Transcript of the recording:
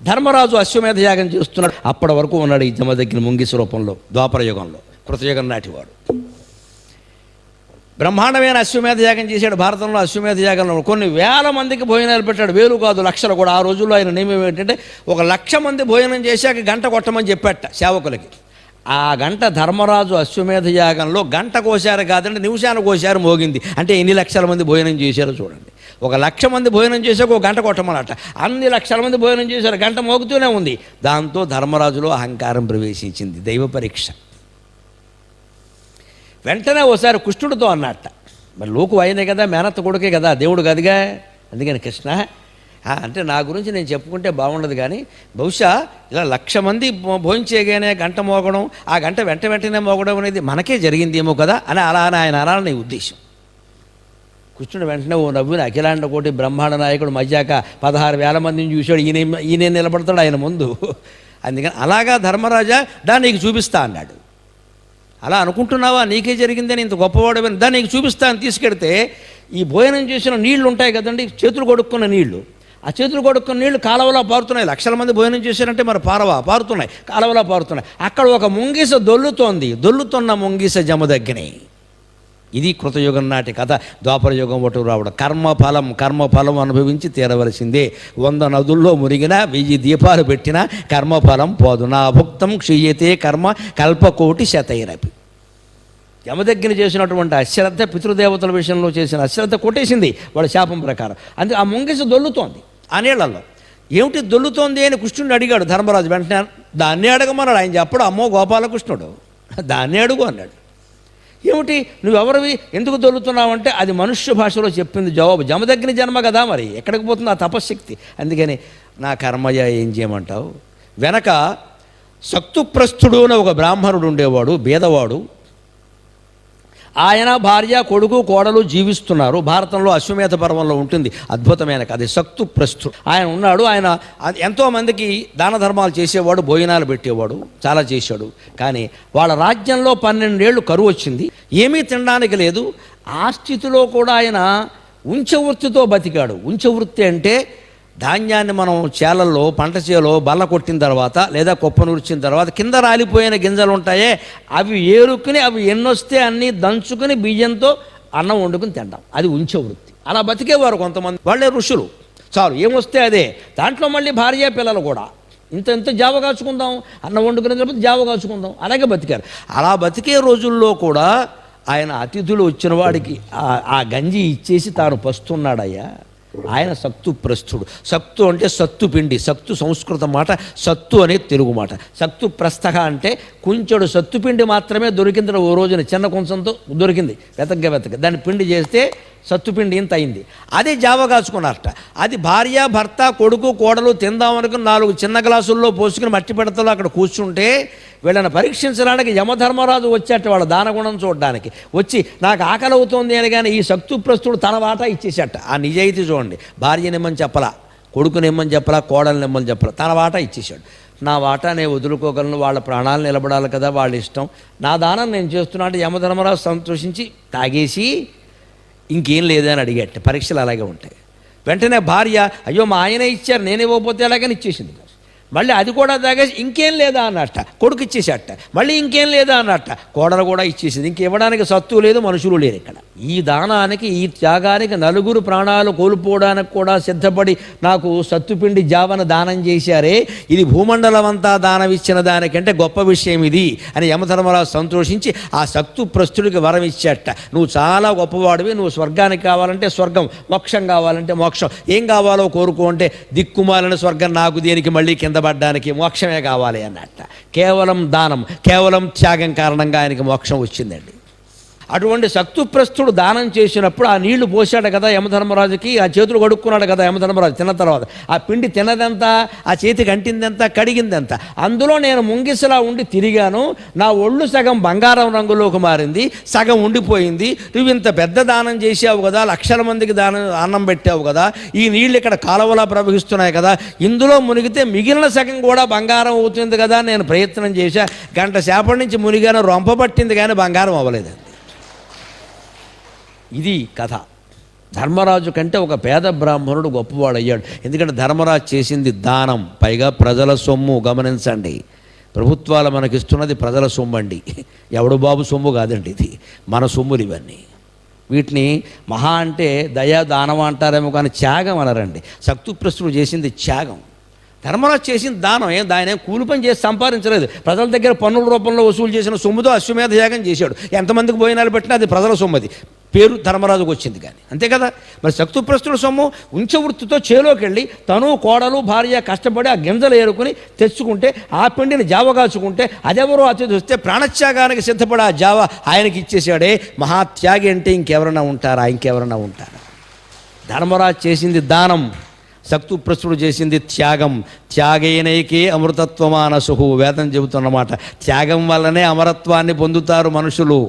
ధర్మరాజు అశ్వమేధ యాగం చేస్తున్నాడు. అప్పటి వరకు ఉన్నాడు ఈ జమదగ్ని ముంగిస రూపంలో ద్వాపర యుగంలో, కృతయుగం నాటివాడు. బ్రహ్మాండమైన అశ్వమేధ యాగం చేశాడు. భారతంలో అశ్వమేధ యాగంలో కొన్ని వేల మందికి భోజనాలు పెట్టాడు. వేలు కాదు, లక్షలు కూడా. ఆ రోజుల్లో ఆయన నియమం ఏంటంటే 1,00,000 మంది భోజనం చేశాక గంట కొట్టమని చెప్పాట సేవకులకి. ఆ గంట ధర్మరాజు అశ్వమేధ యాగంలో గంట కోశారు కాదంటే నిమిషాన్ని కోశారు మోగింది. అంటే ఎన్ని లక్షల మంది భోజనం చేశారో చూడండి. 1,00,000 మంది భోజనం చేశాక ఒక గంట కొట్టమన్నట. అన్ని లక్షల మంది భోజనం చేశారు, గంట మోగుతూనే ఉంది. దాంతో ధర్మరాజులో అహంకారం ప్రవేశించింది, దైవ పరీక్ష. వెంటనే ఓసారి కృష్ణుడితో అన్నట్ట, మరి లోకు అయినే కదా, మేనత్త కొడుకే కదా, దేవుడు కదిగా. అందుకని కృష్ణ అంటే నా గురించి నేను చెప్పుకుంటే బాగుండదు, కానీ బహుశా ఇలా 1,00,000 మంది భోంచేయగానే గంట మోగడం, ఆ గంట వెంటనే మోగడం అనేది మనకే జరిగిందేమో కదా అని ఆయన అనాలని ఉద్దేశం. కృష్ణుడు వెంటనే ఓ నవ్వుని అఖిలాండ కోటి బ్రహ్మాండ నాయకుడు మధ్యాక 16,000 మందిని చూశాడు. ఈయన నిలబడతాడు ఆయన ముందు. అందుకని అలాగా ధర్మరాజా దా నీకు చూపిస్తా అన్నాడు. అలా అనుకుంటున్నావా నీకే జరిగిందని, ఇంత గొప్పవాడమని, దాన్ని నీకు చూపిస్తాను. తీసుకెడితే ఈ భోజనం చేసిన నీళ్లు ఉంటాయి కదండి, చేతులు కొడుక్కున్న నీళ్లు, ఆ చేతులు కొడుక్కున్న నీళ్లు కాలువలా పారుతున్నాయి. 1,00,000 మంది భోజనం చేశారంటే మరి పారుతున్నాయి, కాలువలా పారుతున్నాయి. అక్కడ ఒక ముంగిస దొల్లుతున్న ముంగిస జమదగ్ని. ఇది కృతయుగం నాటి కథ. ద్వాపర యుగం ఒకటి రావడం. కర్మఫలం అనుభవించి తీరవలసిందే. 100 నదుల్లో మురిగినా, 1000 దీపాలు పెట్టినా కర్మఫలం పోదు. నా భుక్తం క్షీయతే కర్మ కల్పకోటి శతైరపి. జమదగ్ని చేసినటువంటి అశ్రద్ధ, పితృదేవతల విషయంలో చేసిన అశ్రద్ధ కొట్టేసింది వాళ్ళ శాపం ప్రకారం. అందుకే ఆ ముంగిస దొల్లుతోంది ఆ నీళ్లలో. ఏమిటి దొల్లుతోంది అని కృష్ణుడు అడిగాడు ధర్మరాజు. వెంటనే దాన్ని అడగమన్నాడు. ఆయన చెప్పడు, అమ్మో గోపాలకృష్ణుడు, దాన్ని అడుగు అన్నాడు. ఏమిటి నువ్వెవరివి, ఎందుకు దొరుకుతున్నావంటే అది మనుష్య భాషలో చెప్పింది జవాబు. జమదగ్ని జన్మ కదా, మరి ఎక్కడికి పోతుంది ఆ తపశ్శక్తి. అందుకని నా కర్మయ్య ఏం చేయమంటావు. వెనక సక్తుప్రస్థుడు అని ఒక బ్రాహ్మణుడు ఉండేవాడు, బీదవాడు. ఆయన భార్య, కొడుకు, కోడలు జీవిస్తున్నారు. భారతంలో అశ్వమేధ పర్వంలో ఉంటుంది అద్భుతమైన కథ. సక్తుప్రస్థుడు ఆయన ఉన్నాడు. ఆయన ఎంతోమందికి దాన ధర్మాలు చేసేవాడు, భోజనాలు పెట్టేవాడు, చాలా చేశాడు. కానీ వాళ్ళ రాజ్యంలో 12 ఏళ్ళు కరువు వచ్చింది, ఏమీ తినడానికి లేదు. ఆ స్థితిలో కూడా ఆయన ఉంచవృత్తితో బతికాడు. ఉంచవృత్తి అంటే ధాన్యాన్ని మనం చేలల్లో, పంట చేలో బల్ల కొట్టిన తర్వాత లేదా కుప్ప నూర్చిన తర్వాత కింద రాలిపోయిన గింజలు ఉంటాయే, అవి ఏరుకుని అవి ఎన్నొస్తే అన్నీ దంచుకుని బియ్యంతో అన్నం వండుకుని తింటాం. అది ఉంచవృత్తి. అలా బతికేవారు కొంతమంది. వాళ్ళే ఋషులు. చాలు ఏమొస్తే అదే. దాంట్లో మళ్ళీ భార్య పిల్లలు కూడా ఇంత జావ కాచుకుందాం, అన్నం వండుకునే తర్వాత జావ కాచుకుందాం, అలాగే బతికారు. అలా బతికే రోజుల్లో కూడా ఆయన అతిథులు వచ్చిన వాడికి ఆ గంజి ఇచ్చేసి తాను పస్తున్నాడయ్యా. ఆయన సక్తుప్రస్థుడు. సక్తు అంటే సత్తు పిండి. సక్తు సంస్కృత మాట, సత్తు అనేది తెలుగు మాట. సక్తుప్రస్థ అంటే కొంచెడు సత్తుపిండి మాత్రమే దొరికింది ఓ రోజున, చిన్న కొంచెంతో దొరికింది. వెతక దాన్ని పిండి చేస్తే సత్తుపిండి ఇంత అయింది. అదే జావ కాచుకున్నారట. అది భార్య, భర్త, కొడుకు, కోడలు తిందామనుకుని 4 చిన్న గ్లాసుల్లో పోసుకుని మట్టి పెడతలో అక్కడ కూర్చుంటే వీళ్ళని పరీక్షించడానికి యమధర్మరాజు వచ్చేట వాళ్ళ దానగుణం చూడడానికి. వచ్చి నాకు ఆకలి అవుతోంది అని కానీ ఈ సక్తుప్రస్థుడు తన వాటా ఇచ్చేసేట. ఆ నిజాయితీ చూడండి. భార్యనిమ్మని చెప్పలా, కొడుకునిమ్మని చెప్పలా, కోడలనిమ్మని చెప్పలా, తన వాటా ఇచ్చేసాడు. నా వాటా నేను వదులుకోగలను, వాళ్ళ ప్రాణాలు నిలబడాలి కదా, వాళ్ళ ఇష్టం, నా దానం నేను చేస్తున్నా అంటే యమధర్మరాజు సంతోషించి తాగేసి ఇంకేం లేదని అడిగట్ట. పరీక్షలు అలాగే ఉంటాయి. వెంటనే భార్య అయ్యో మా ఆయనే ఇచ్చారు, నేను ఇవ్వకపోతే అలాగని ఇచ్చేసింది. మళ్ళీ అది కూడా తాగేసి ఇంకేం లేదా అన్నట్ట. కొడుకు ఇచ్చేసేట. మళ్ళీ ఇంకేం లేదా అన్నట్ట. కోడలు కూడా ఇచ్చేసింది. ఇంకివ్వడానికి సత్తు లేదు, మనుషులు లేరు ఇక్కడ. ఈ దానానికి, ఈ త్యాగానికి 4 ప్రాణాలు కోల్పోవడానికి కూడా సిద్ధపడి నాకు సత్తుపిండి జావన దానం చేశారే, ఇది భూమండలం అంతా దానం ఇచ్చిన దానికంటే గొప్ప విషయం ఇది అని యమధర్మరాజు సంతోషించి ఆ సక్తుప్రస్థుడికి వరం ఇచ్చేట. నువ్వు చాలా గొప్పవాడివి, నువ్వు స్వర్గానికి కావాలంటే స్వర్గం, మోక్షం కావాలంటే మోక్షం, ఏం కావాలో కోరుకో అంటే దిక్కుమాలిన స్వర్గం నాకు దేనికి, మళ్ళీ కింద పడ్డానికి మోక్షమే కావాలి అన్నట్ట. కేవలం దానం, కేవలం త్యాగం కారణంగా ఆయనకి మోక్షం వచ్చిందండి. అటువంటి సక్తుప్రస్థుడు దానం చేసినప్పుడు ఆ నీళ్లు పోసాడు కదా యమధర్మరాజుకి, ఆ చేతులు కడుక్కున్నాడు కదా యమధర్మరాజు తిన్న తర్వాత. ఆ పిండి తిన్నదెంత, ఆ చేతికి అంటిందెంత, కడిగిందెంత. అందులో నేను ముంగిసలా ఉండి తిరిగాను. నా ఒళ్ళు సగం బంగారం రంగులోకి మారింది, సగం ఉండిపోయింది. నువ్వు ఇంత పెద్ద దానం చేసావు కదా, 1,00,000 మందికి అన్నం పెట్టావు కదా, ఈ నీళ్ళు ఇక్కడ కాలువలా ప్రవహిస్తున్నాయి కదా, ఇందులో మునిగితే మిగిలిన సగం కూడా బంగారం అవుతుంది కదా. నేను ప్రయత్నం చేశా, గంట సేపటి నుంచి మునిగాను, రొంప పట్టింది కానీ బంగారం అవ్వలేదండి. ఇది కథ. ధర్మరాజు కంటే ఒక పేద బ్రాహ్మణుడు గొప్పవాడయ్యాడు. ఎందుకంటే ధర్మరాజు చేసింది దానం, పైగా ప్రజల సొమ్ము. గమనించండి, ప్రభుత్వాలు మనకిస్తున్నది ప్రజల సొమ్ము అండి, ఎవడు బాబు సొమ్ము కాదండి, ఇది మన సొమ్ములు ఇవన్నీ. వీటిని మహా అంటే దయా దానం అంటారేమో కానీ త్యాగం అనరండి. శక్తిప్రస్తుడు చేసింది త్యాగం, ధర్మరాజు చేసిన దానం. దాని కూలి పని చేసి సంపాదించలేదు, ప్రజల దగ్గర పన్నుల రూపంలో వసూలు చేసిన సొమ్ముతో అశ్వమేధ యాగం చేశాడు. ఎంతమందికి భోజనాలు పెట్టినా అది ప్రజల సొమ్ము, అది పేరు ధర్మరాజుకు వచ్చింది కానీ, అంతే కదా. మరి శక్తిప్రస్తుడు సొమ్ము ఉంచవృత్తితో చేలోకి వెళ్ళి తను కోడలు భార్య కష్టపడి ఆ గింజలు ఏరుకుని తెచ్చుకుంటే, ఆ పిండిని జావగాచుకుంటే, అదెవరో అతిథి వస్తే ప్రాణత్యాగానికి సిద్ధపడి ఆ జావ ఆయనకి ఇచ్చేసాడే. మహాత్యాగి అంటే ఇంకెవరైనా ఉంటారా? ఇంకెవరైనా ఉంటారా? ధర్మరాజు చేసింది దానం, శక్తిప్రస్తుడు చేసింది త్యాగం. త్యాగేనైకే అమృతత్వమానసు, వేదం చెబుతున్నమాట. త్యాగం వల్లనే అమరత్వాన్ని పొందుతారు మనుషులు.